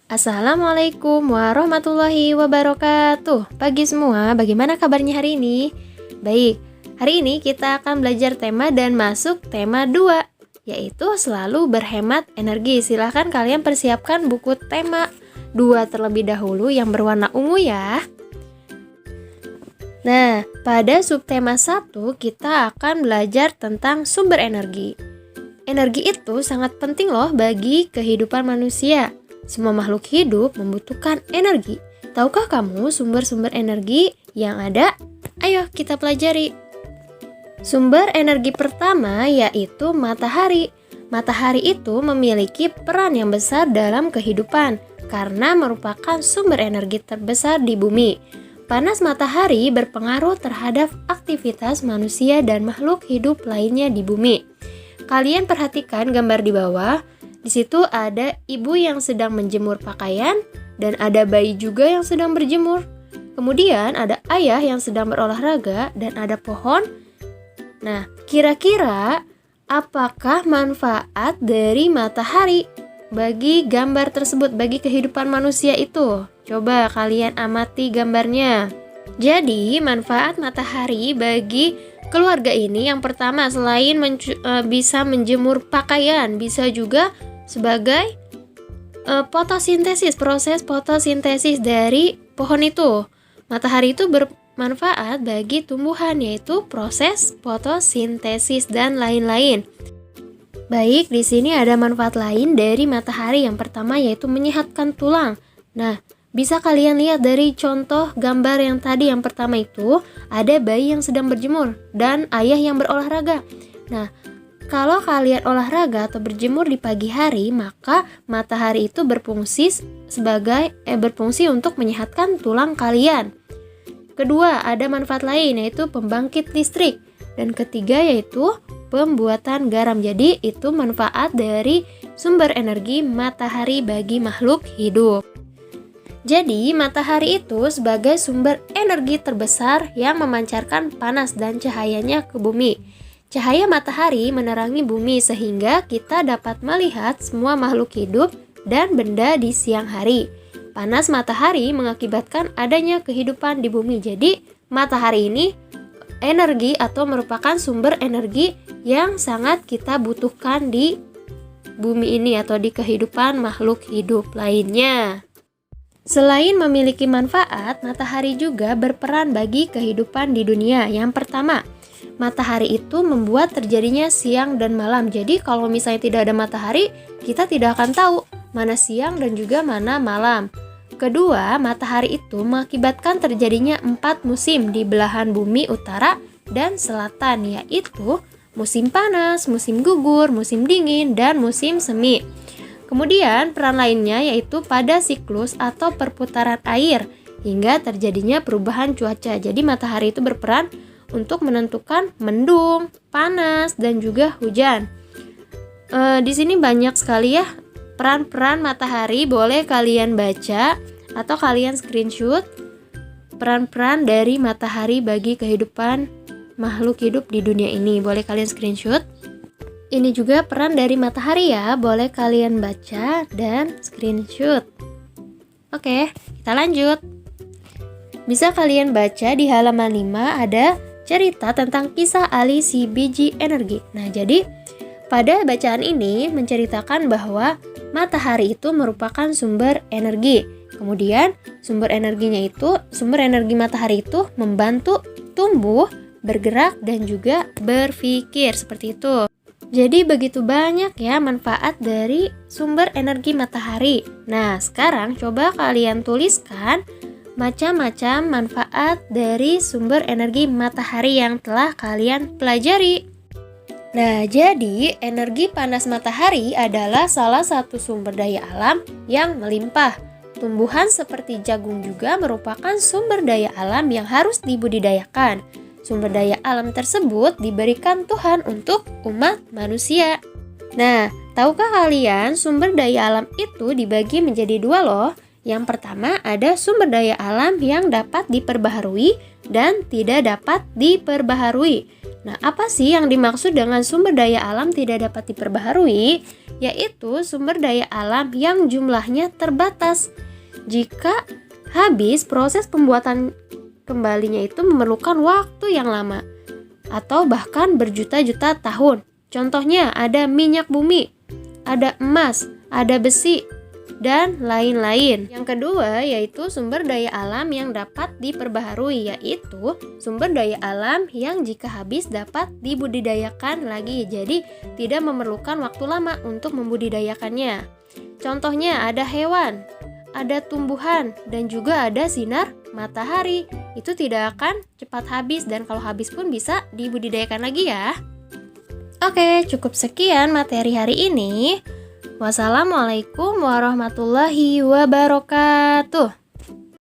Assalamualaikum warahmatullahi wabarakatuh. Pagi semua, bagaimana kabarnya hari ini? Baik, hari ini kita akan belajar tema dan masuk tema 2, yaitu selalu berhemat energi. Silahkan kalian persiapkan buku tema 2 terlebih dahulu yang berwarna ungu ya. Nah, pada subtema 1 kita akan belajar tentang sumber energi. Energi itu sangat penting loh bagi kehidupan manusia. Semua makhluk hidup membutuhkan energi. Tahukah kamu sumber-sumber energi yang ada? Ayo kita pelajari. Sumber energi pertama yaitu matahari. Matahari itu memiliki peran yang besar dalam kehidupan karena merupakan sumber energi terbesar di bumi. Panas matahari berpengaruh terhadap aktivitas manusia dan makhluk hidup lainnya di bumi. Kalian perhatikan gambar di bawah. Di situ ada ibu yang sedang menjemur pakaian dan ada bayi juga yang sedang berjemur. Kemudian ada ayah yang sedang berolahraga dan ada pohon. Nah, kira-kira apakah manfaat dari matahari bagi gambar tersebut, bagi kehidupan manusia itu? Coba kalian amati gambarnya. Jadi, manfaat matahari bagi keluarga ini yang pertama selain bisa menjemur pakaian, bisa juga sebagai fotosintesis, proses fotosintesis dari pohon itu. Matahari itu bermanfaat bagi tumbuhan, yaitu proses fotosintesis dan lain-lain. Baik, di sini ada manfaat lain dari matahari. Yang pertama yaitu menyehatkan tulang. Nah, bisa kalian lihat dari contoh gambar yang tadi, yang pertama itu ada bayi yang sedang berjemur dan ayah yang berolahraga. Nah, kalau kalian olahraga atau berjemur di pagi hari, maka matahari itu berfungsi untuk menyehatkan tulang kalian. Kedua, ada manfaat lain yaitu pembangkit listrik. Dan ketiga yaitu pembuatan garam. Jadi itu manfaat dari sumber energi matahari bagi makhluk hidup. Jadi matahari itu sebagai sumber energi terbesar yang memancarkan panas dan cahayanya ke bumi. Cahaya matahari menerangi bumi sehingga kita dapat melihat semua makhluk hidup dan benda di siang hari. Panas matahari mengakibatkan adanya kehidupan di bumi. Jadi, matahari ini energi atau merupakan sumber energi yang sangat kita butuhkan di bumi ini atau di kehidupan makhluk hidup lainnya. Selain memiliki manfaat, matahari juga berperan bagi kehidupan di dunia. Yang pertama, matahari itu membuat terjadinya siang dan malam. Jadi kalau misalnya tidak ada matahari, kita tidak akan tahu mana siang dan juga mana malam. Kedua, matahari itu mengakibatkan terjadinya 4 musim di belahan bumi utara dan selatan, yaitu musim panas, musim gugur, musim dingin, dan musim semi. Kemudian peran lainnya yaitu pada siklus atau perputaran air hingga terjadinya perubahan cuaca. Jadi matahari itu berperan untuk menentukan mendung, panas, dan juga hujan. Di sini banyak sekali ya peran-peran matahari. Boleh kalian baca atau kalian screenshot peran-peran dari matahari bagi kehidupan makhluk hidup di dunia ini. Boleh kalian screenshot. Ini juga peran dari matahari ya. Boleh kalian baca dan screenshot. Oke, kita lanjut. Bisa kalian baca di halaman 5 ada cerita tentang kisah Ali si biji energi. Nah, jadi pada bacaan ini menceritakan bahwa matahari itu merupakan sumber energi. Kemudian sumber energi matahari itu membantu tumbuh, bergerak, dan juga berpikir seperti itu. Jadi begitu banyak ya manfaat dari sumber energi matahari. Nah, sekarang coba kalian tuliskan macam-macam manfaat dari sumber energi matahari yang telah kalian pelajari. Nah, jadi energi panas matahari adalah salah satu sumber daya alam yang melimpah. Tumbuhan seperti jagung juga merupakan sumber daya alam yang harus dibudidayakan. Sumber daya alam tersebut diberikan Tuhan untuk umat manusia. Nah, tahukah kalian sumber daya alam itu dibagi menjadi 2 loh. Yang pertama ada sumber daya alam yang dapat diperbaharui dan tidak dapat diperbaharui. Nah, apa sih yang dimaksud dengan sumber daya alam tidak dapat diperbaharui? Yaitu sumber daya alam yang jumlahnya terbatas. Jika habis, proses pembuatan kembalinya itu memerlukan waktu yang lama atau bahkan berjuta-juta tahun. Contohnya ada minyak bumi, ada emas, ada besi, dan lain-lain. Yang kedua yaitu sumber daya alam yang dapat diperbaharui, yaitu sumber daya alam yang jika habis dapat dibudidayakan lagi, jadi tidak memerlukan waktu lama untuk membudidayakannya. Contohnya ada hewan, ada tumbuhan, dan juga ada sinar matahari. Itu tidak akan cepat habis, dan kalau habis pun bisa dibudidayakan lagi ya. Oke, cukup sekian materi hari ini. Wassalamualaikum warahmatullahi wabarakatuh.